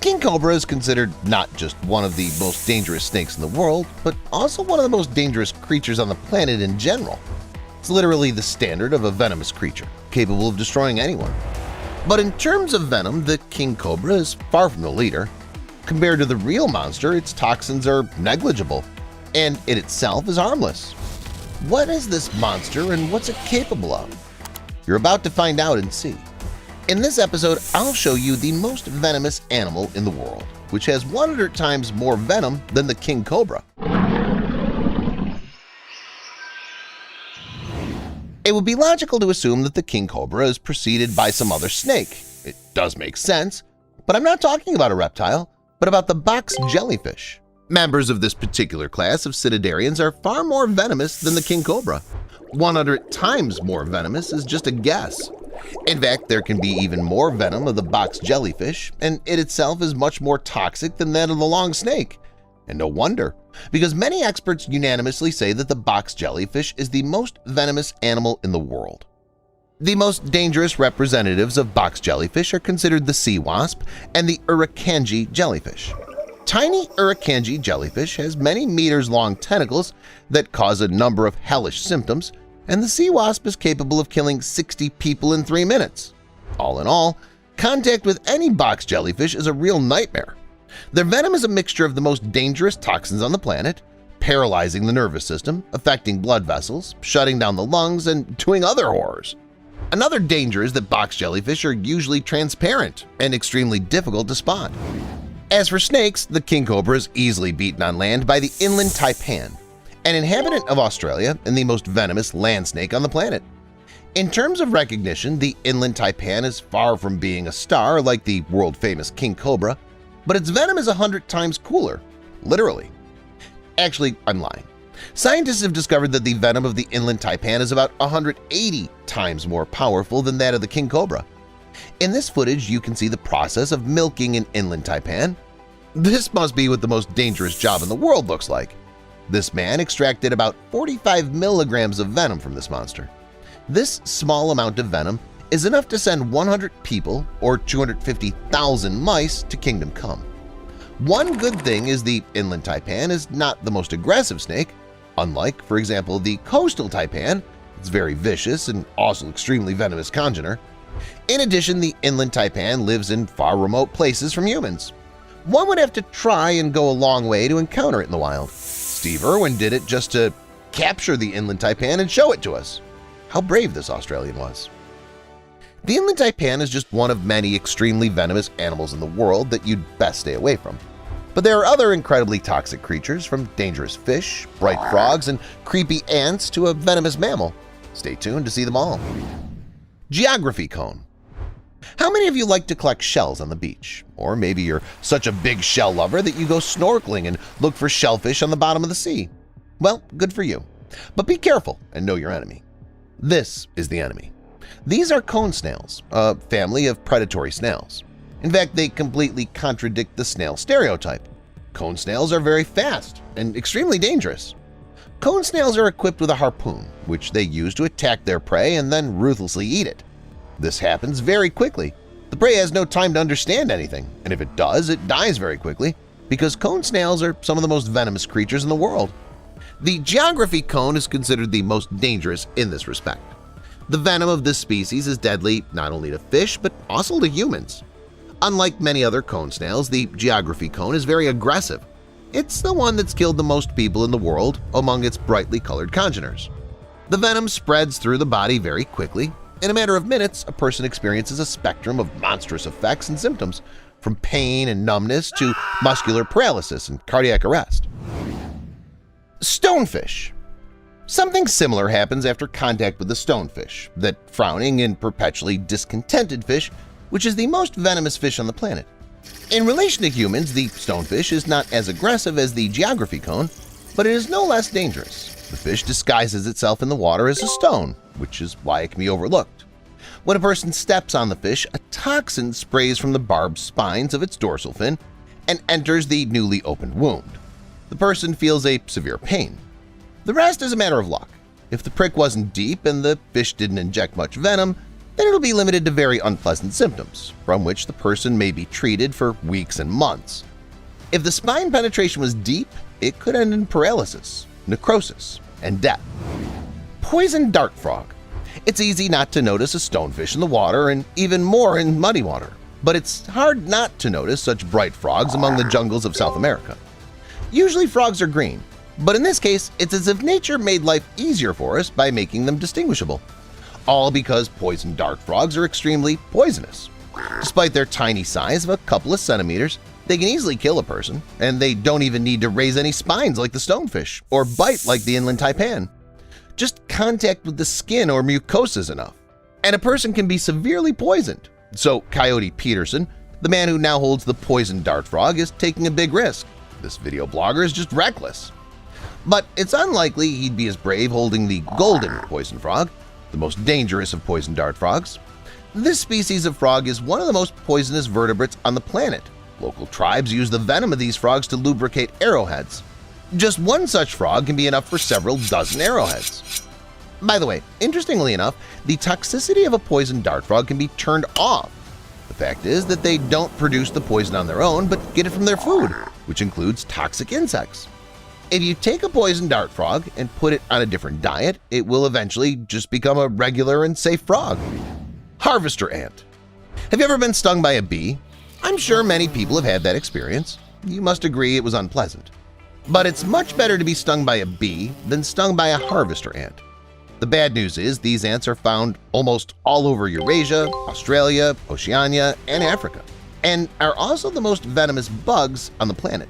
king cobra is considered not just one of the most dangerous snakes in the world, but also one of the most dangerous creatures on the planet in general. It's literally the standard of a venomous creature, capable of destroying anyone. But in terms of venom, the king cobra is far from the leader. Compared to the real monster, its toxins are negligible, and it itself is harmless. What is this monster and what's it capable of? You're about to find out and see. In this episode, I'll show you the most venomous animal in the world, which has 100 times more venom than the king cobra. It would be logical to assume that the king cobra is preceded by some other snake. It does make sense, but I'm not talking about a reptile, but about the box jellyfish. Members of this particular class of cnidarians are far more venomous than the king cobra. 100 times more venomous is just a guess. In fact, there can be even more venom of the box jellyfish, and it itself is much more toxic than that of the long snake. And no wonder, because many experts unanimously say that the box jellyfish is the most venomous animal in the world. The most dangerous representatives of box jellyfish are considered the sea wasp and the Irukandji jellyfish. Tiny Irukandji jellyfish has many meters-long tentacles that cause a number of hellish symptoms, and the sea wasp is capable of killing 60 people in 3 minutes. All in all, contact with any box jellyfish is a real nightmare. Their venom is a mixture of the most dangerous toxins on the planet, paralyzing the nervous system, affecting blood vessels, shutting down the lungs, and doing other horrors. Another danger is that box jellyfish are usually transparent and extremely difficult to spot. As for snakes, the king cobra is easily beaten on land by the inland taipan, an inhabitant of Australia and the most venomous land snake on the planet. In terms of recognition, the inland taipan is far from being a star like the world-famous king cobra, but its venom is 100 times cooler, literally. Actually, I'm lying. Scientists have discovered that the venom of the inland taipan is about 180 times more powerful than that of the king cobra. In this footage, you can see the process of milking an inland taipan. This must be what the most dangerous job in the world looks like. This man extracted about 45 milligrams of venom from this monster. This small amount of venom is enough to send 100 people or 250,000 mice to Kingdom Come. One good thing is the inland taipan is not the most aggressive snake. Unlike, for example, the coastal taipan, it's very vicious and also extremely venomous congener. In addition, the inland taipan lives in far remote places from humans. One would have to try and go a long way to encounter it in the wild. Steve Irwin did it just to capture the inland taipan and show it to us. How brave this Australian was. The inland taipan is just one of many extremely venomous animals in the world that you'd best stay away from. But there are other incredibly toxic creatures, from dangerous fish, bright frogs, and creepy ants to a venomous mammal. Stay tuned to see them all. Geography cone. How many of you like to collect shells on the beach? Or maybe you're such a big shell lover that you go snorkeling and look for shellfish on the bottom of the sea. Well, good for you. But be careful and know your enemy. This is the enemy. These are cone snails, a family of predatory snails. In fact, they completely contradict the snail stereotype. Cone snails are very fast and extremely dangerous. Cone snails are equipped with a harpoon, which they use to attack their prey and then ruthlessly eat it. This happens very quickly. The prey has no time to understand anything, and if it does, it dies very quickly, because cone snails are some of the most venomous creatures in the world. The geography cone is considered the most dangerous in this respect. The venom of this species is deadly not only to fish, but also to humans. Unlike many other cone snails, the geography cone is very aggressive. It's the one that's killed the most people in the world among its brightly colored congeners. The venom spreads through the body very quickly. In a matter of minutes, a person experiences a spectrum of monstrous effects and symptoms, from pain and numbness to muscular paralysis and cardiac arrest. Stonefish. Something similar happens after contact with the stonefish, that frowning and perpetually discontented fish, which is the most venomous fish on the planet. In relation to humans, the stonefish is not as aggressive as the geography cone, but it is no less dangerous. The fish disguises itself in the water as a stone, which is why it can be overlooked. When a person steps on the fish, a toxin sprays from the barbed spines of its dorsal fin and enters the newly opened wound. The person feels a severe pain. The rest is a matter of luck. If the prick wasn't deep and the fish didn't inject much venom, then it'll be limited to very unpleasant symptoms, from which the person may be treated for weeks and months. If the spine penetration was deep, it could end in paralysis, necrosis, and death. Poison dart frog. It's easy not to notice a stonefish in the water and even more in muddy water, but it's hard not to notice such bright frogs among the jungles of South America. Usually frogs are green, but in this case it's as if nature made life easier for us by making them distinguishable. All because poison dart frogs are extremely poisonous. Despite their tiny size of a couple of centimeters, they can easily kill a person, and they don't even need to raise any spines like the stonefish or bite like the inland taipan. Just contact with the skin or mucosa is enough, and a person can be severely poisoned. So Coyote Peterson, the man who now holds the poison dart frog, is taking a big risk. This video blogger is just reckless. But it's unlikely he'd be as brave holding the golden poison frog, the most dangerous of poison dart frogs. This species of frog is one of the most poisonous vertebrates on the planet. Local tribes use the venom of these frogs to lubricate arrowheads. Just one such frog can be enough for several dozen arrowheads. By the way, interestingly enough, the toxicity of a poison dart frog can be turned off. The fact is that they don't produce the poison on their own, but get it from their food, which includes toxic insects. If you take a poison dart frog and put it on a different diet, it will eventually just become a regular and safe frog. Harvester ant. Have you ever been stung by a bee? I'm sure many people have had that experience. You must agree it was unpleasant. But it's much better to be stung by a bee than stung by a harvester ant. The bad news is these ants are found almost all over Eurasia, Australia, Oceania, and Africa, and are also the most venomous bugs on the planet.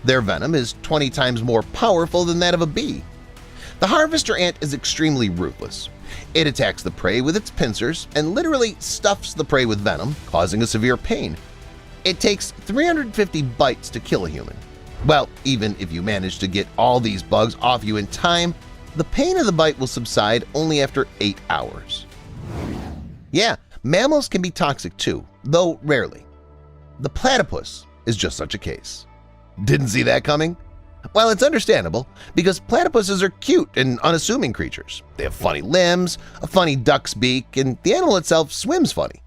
Their venom is 20 times more powerful than that of a bee. The harvester ant is extremely ruthless. It attacks the prey with its pincers and literally stuffs the prey with venom, causing a severe pain. It takes 350 bites to kill a human. Well, even if you manage to get all these bugs off you in time, the pain of the bite will subside only after 8 hours. Yeah, mammals can be toxic too, though rarely. The platypus is just such a case. Didn't see that coming? Well, it's understandable, because platypuses are cute and unassuming creatures. They have funny limbs, a funny duck's beak, and the animal itself swims funny.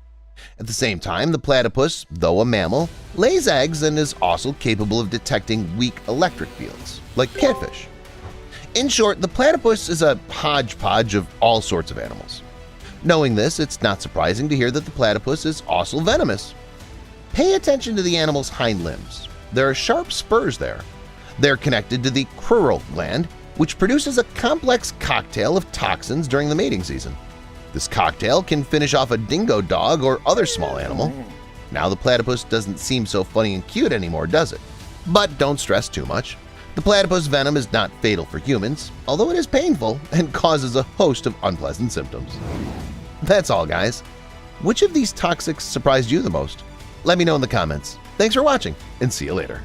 At the same time, the platypus, though a mammal, lays eggs and is also capable of detecting weak electric fields, like catfish. In short, the platypus is a hodgepodge of all sorts of animals. Knowing this, it's not surprising to hear that the platypus is also venomous. Pay attention to the animal's hind limbs. There are sharp spurs there. They're connected to the crural gland, which produces a complex cocktail of toxins during the mating season. This cocktail can finish off a dingo dog or other small animal. Now the platypus doesn't seem so funny and cute anymore, does it? But don't stress too much. The platypus venom is not fatal for humans, although it is painful and causes a host of unpleasant symptoms. That's all, guys. Which of these toxics surprised you the most? Let me know in the comments. Thanks for watching, and see you later.